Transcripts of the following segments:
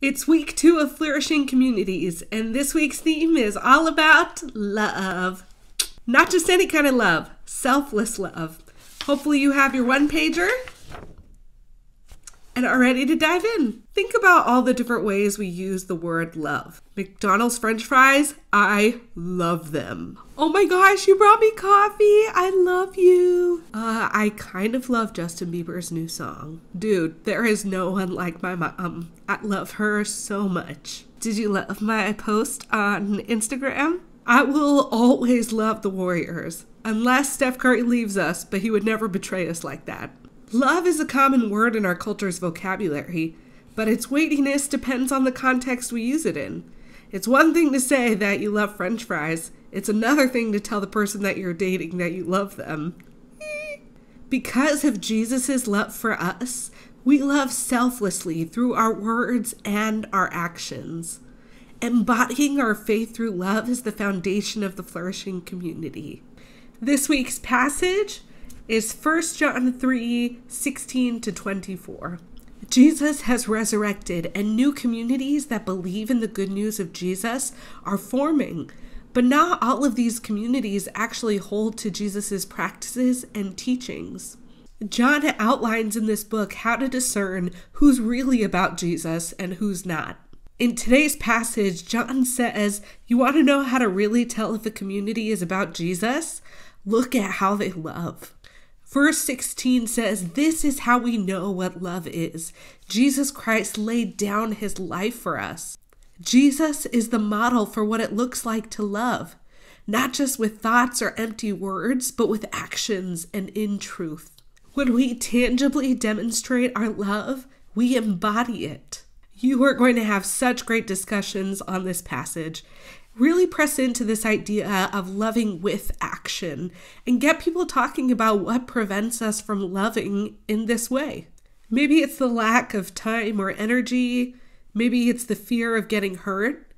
It's week 2 of Flourishing Communities, and this week's theme is all about love. Not just any kind of love, selfless love. Hopefully you have your one-pager and are ready to dive in. Think about all the different ways we use the word love. McDonald's French fries, I love them. Oh my gosh, you brought me coffee. I love you. I kind of love Justin Bieber's new song. Dude, there is no one like my mom. I love her so much. Did you love my post on Instagram? I will always love the Warriors, unless Steph Curry leaves us, but he would never betray us like that. Love is a common word in our culture's vocabulary, but its weightiness depends on the context we use it in. It's one thing to say that you love French fries. It's another thing to tell the person that you're dating that you love them. Because of Jesus' love for us, we love selflessly through our words and our actions. Embodying our faith through love is the foundation of the flourishing community. This week's passage is 1 John 3:16-24. Jesus has resurrected, and new communities that believe in the good news of Jesus are forming. But not all of these communities actually hold to Jesus' practices and teachings. John outlines in this book how to discern who's really about Jesus and who's not. In today's passage, John says, you want to know how to really tell if a community is about Jesus? Look at how they love. Verse 16 says, this is how we know what love is. Jesus Christ laid down his life for us. Jesus is the model for what it looks like to love, not just with thoughts or empty words, but with actions and in truth. When we tangibly demonstrate our love, we embody it. You are going to have such great discussions on this passage. Really press into this idea of loving with action and get people talking about what prevents us from loving in this way. Maybe it's the lack of time or energy. Maybe it's the fear of getting hurt.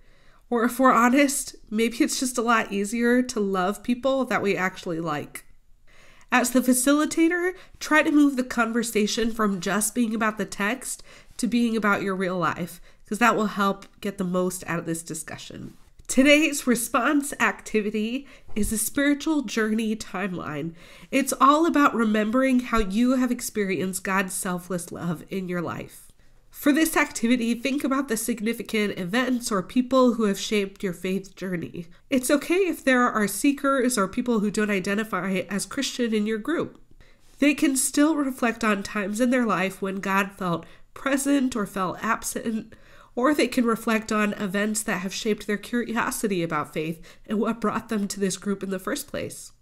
Or if we're honest, maybe it's just a lot easier to love people that we actually like. As the facilitator, try to move the conversation from just being about the text to being about your real life, because that will help get the most out of this discussion. Today's response activity is a spiritual journey timeline. It's all about remembering how you have experienced God's selfless love in your life. For this activity, think about the significant events or people who have shaped your faith journey. It's okay if there are seekers or people who don't identify as Christian in your group. They can still reflect on times in their life when God felt present or felt absent, or they can reflect on events that have shaped their curiosity about faith and what brought them to this group in the first place.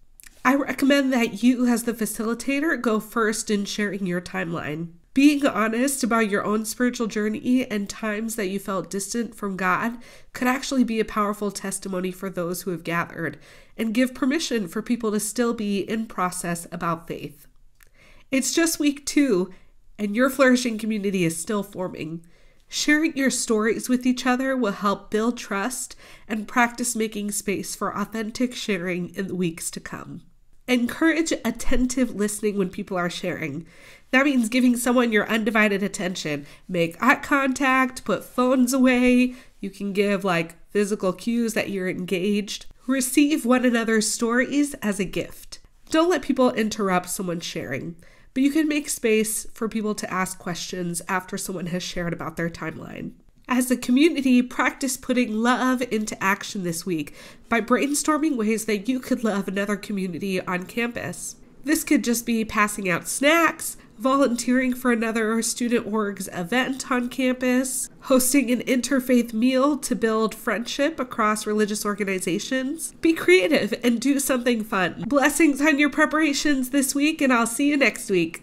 I recommend that you, as the facilitator, go first in sharing your timeline. Being honest about your own spiritual journey and times that you felt distant from God could actually be a powerful testimony for those who have gathered and give permission for people to still be in process about faith. It's just week 2, and your flourishing community is still forming. Sharing your stories with each other will help build trust and practice making space for authentic sharing in the weeks to come. Encourage attentive listening when people are sharing. That means giving someone your undivided attention. Make eye contact, put phones away. You can give physical cues that you're engaged. Receive one another's stories as a gift. Don't let people interrupt someone sharing. But you can make space for people to ask questions after someone has shared about their timeline. As a community, practice putting love into action this week by brainstorming ways that you could love another community on campus. This could just be passing out snacks, volunteering for another student org's event on campus, hosting an interfaith meal to build friendship across religious organizations. Be creative and do something fun. Blessings on your preparations this week, and I'll see you next week.